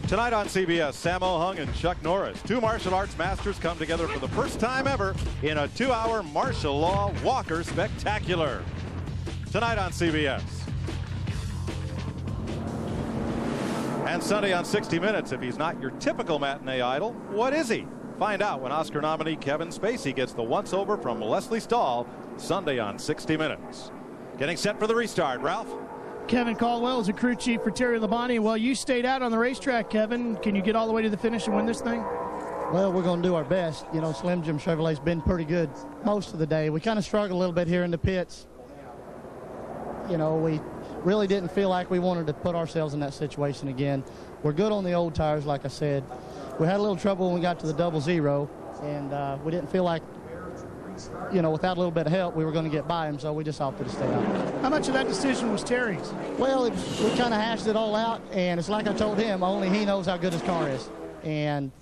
Tonight on CBS, Sammo Hung and Chuck Norris, two martial arts masters, come together for the first time ever in a 2-hour martial law Walker spectacular. Tonight on CBS. And Sunday on 60 Minutes, if he's not your typical matinee idol, what is he? Find out when Oscar nominee Kevin Spacey gets the once-over from Leslie Stahl, Sunday on 60 Minutes. Getting set for the restart, Ralph. Kevin Caldwell is a crew chief for Terry Labonte. Well, you stayed out on the racetrack, Kevin. Can you get all the way to the finish and win this thing? Well, we're going to do our best. You know, Slim Jim Chevrolet's been pretty good most of the day. We kind of struggled a little bit here in the pits. You know, we really didn't feel like we wanted to put ourselves in that situation again. We're good on the old tires, like I said. We had a little trouble when we got to the 0-0, and we didn't feel like, you know, without a little bit of help, we were going to get by him, so we just opted to stay out. How much of that decision was Terry's? Well, we kind of hashed it all out, and it's like I told him, only he knows how good his car is. And,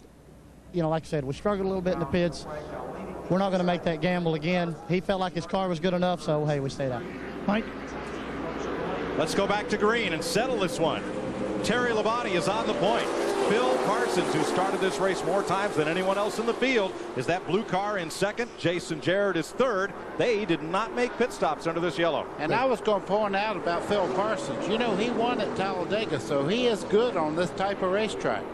you know, like I said, we struggled a little bit in the pits. We're not going to make that gamble again. He felt like his car was good enough, so, hey, we stayed out. Mike? Let's go back to green and settle this one. Terry Labonte is on the point. Phil Parsons, who started this race more times than anyone else in the field, is that blue car in second. Jason Jarrett is third. They did not make pit stops under this yellow. And I was going to point out about Phil Parsons. You know, he won at Talladega, so he is good on this type of racetrack.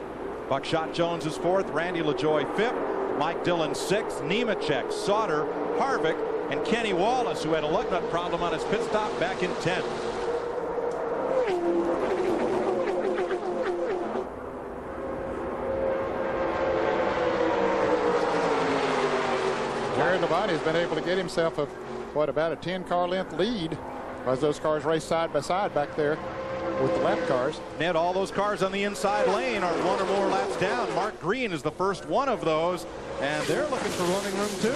Buckshot Jones is fourth. Randy LaJoie fifth. Mike Dillon sixth. Nemechek, Sauter, Harvick, and Kenny Wallace, who had a lug nut problem on his pit stop, back in 10th. Terry Labonte has been able to get himself about a 10-car length lead as those cars race side by side back there with the lap cars. Ned, all those cars on the inside lane are one or more laps down. Mark Green is the first one of those, and they're looking for running room too.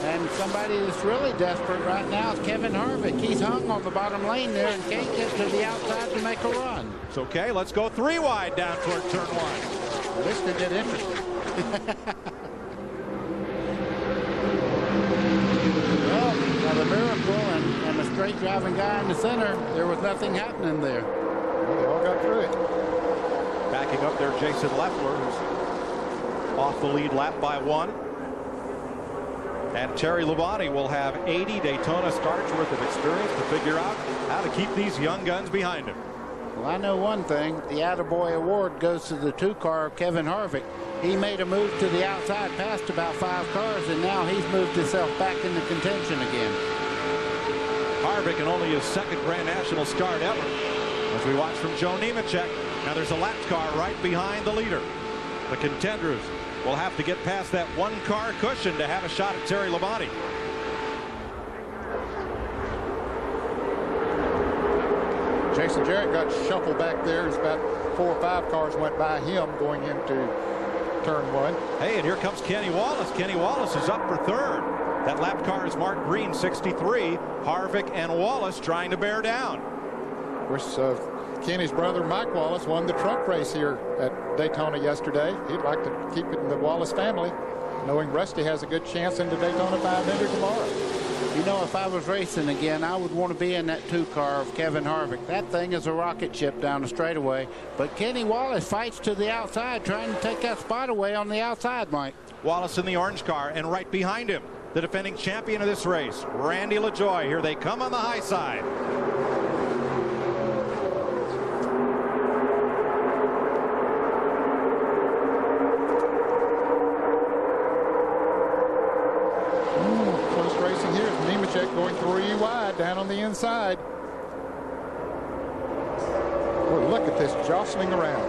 And somebody that's really desperate right now is Kevin Harvick. He's hung on the bottom lane there and can't get to the outside to make a run. It's okay. Let's go 3 wide down toward turn 1. This could get interesting. Now the miracle and the straight driving guy in the center, there was nothing happening there. Well, they all got through it. Backing up there, Jason Leffler, who's off the lead lap by 1. And Terry Labonte will have 80 Daytona starts worth of experience to figure out how to keep these young guns behind him. Well, I know one thing. The Attaboy Award goes to the 2-car of Kevin Harvick. He made a move to the outside, passed about 5 cars, and now he's moved himself back into contention again. Harvick in only his second Grand National start ever. As we watch from Joe Nemechek, now there's a lap car right behind the leader. The contenders will have to get past that 1-car cushion to have a shot at Terry Labonte. Jason Jarrett got shuffled back there as about 4 or 5 cars went by him going into turn 1. Hey, and here comes Kenny Wallace. Kenny Wallace is up for third. That lap car is Mark Green, 63. Harvick and Wallace trying to bear down. Of course, Kenny's brother Mike Wallace won the truck race here at Daytona yesterday. He'd like to keep it in the Wallace family, knowing Rusty has a good chance into Daytona 500 tomorrow. You know, if I was racing again, I would want to be in that 2-car of Kevin Harvick. That thing is a rocket ship down the straightaway. But Kenny Wallace fights to the outside, trying to take that spot away on the outside, Mike. Wallace in the orange car, and right behind him, the defending champion of this race, Randy LaJoie. Here they come on the high side. Going 3 wide down on the inside. Well, look at this jostling around.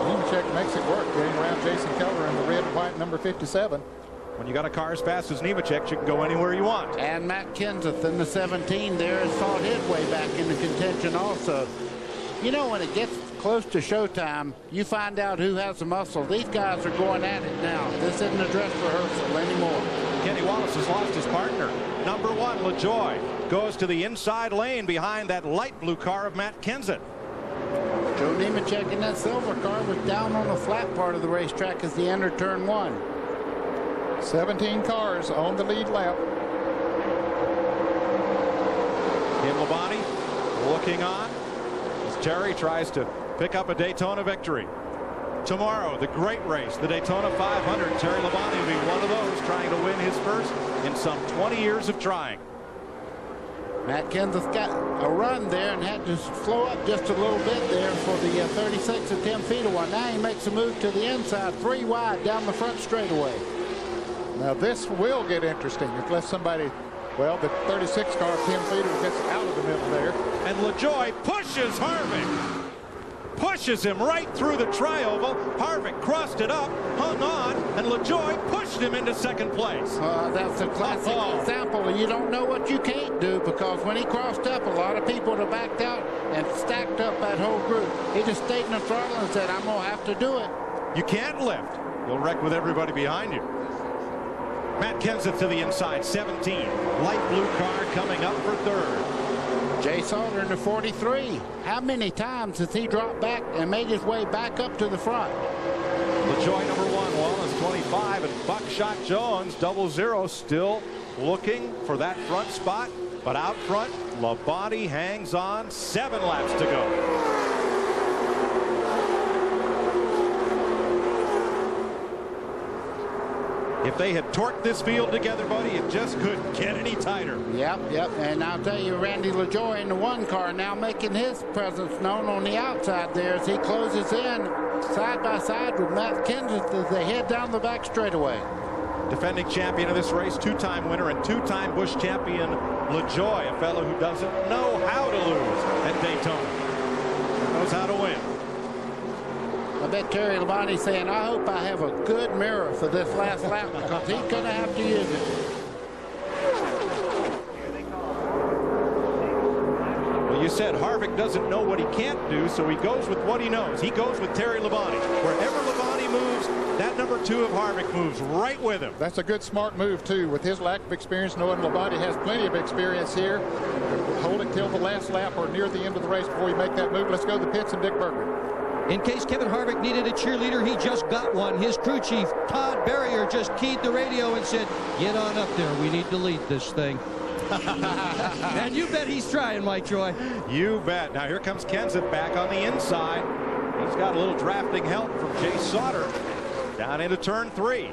Nemechek makes it work, getting around Jason Keller in the red and white number 57. When you got a car as fast as Nemechek, you can go anywhere you want. And Matt Kenseth in the 17 there has fought his way back into contention also. You know, when it gets close to showtime, you find out who has the muscle. These guys are going at it now. This isn't a dress rehearsal anymore. Kenny Wallace has lost his partner. Number 1, LaJoie, goes to the inside lane behind that light blue car of Matt Kenseth. Joe Nemechek in that silver car was down on the flat part of the racetrack as he entered turn 1. 17 cars on the lead lap. Tim Labonte looking on as Terry tries to pick up a Daytona victory. Tomorrow, the great race, the Daytona 500. Terry Labonte will be one of those trying to win his first in some 20 years of trying. Matt Kenseth got a run there and had to slow up just a little bit there for the 36 and 10 feet of one. Now he makes a move to the inside, 3 wide down the front straightaway. Now this will get interesting unless somebody, well, the 36 car 10 feet gets out of the middle there. And LaJoie pushes Harvick. Pushes him right through the tri-oval. Harvick crossed it up, hung on, and LaJoie pushed him into second place. That's a classic example. You don't know what you can't do, because when he crossed up, a lot of people would have backed out and stacked up that whole group. He just stayed in the throttle and said, I'm going to have to do it. You can't lift. You'll wreck with everybody behind you. Matt Kenseth to the inside, 17. Light blue car coming up for third. Jay Sauter in the 43. How many times has he dropped back and made his way back up to the front? LaJoie number 1, Wallace 25, and Buckshot Jones 00 still looking for that front spot. But out front, Labonte hangs on. 7 laps to go. If they had torqued this field together, buddy, it just couldn't get any tighter. Yep. And I'll tell you, Randy LaJoie in the 1 car now making his presence known on the outside there as he closes in side by side with Matt Kenseth as they head down the back straightaway. Defending champion of this race, 2-time winner and 2-time Busch champion LaJoie, a fellow who doesn't know how to lose at Daytona. Knows how to win. I bet Terry Labonte's saying, I hope I have a good mirror for this last lap, because he's going to have to use it. Well, you said Harvick doesn't know what he can't do, so he goes with what he knows. He goes with Terry Labonte. Wherever Labonte moves, that number 2 of Harvick moves right with him. That's a good, smart move, too, with his lack of experience, knowing Labonte has plenty of experience here. Hold it till the last lap or near the end of the race before you make that move. Let's go to the pits and Dick Berger. In case Kevin Harvick needed a cheerleader, he just got one. His crew chief, Todd Berrier, just keyed the radio and said, get on up there. We need to lead this thing. And you bet he's trying, Mike Troy. You bet. Now here comes Kenseth back on the inside. He's got a little drafting help from Jay Sauter down into turn 3.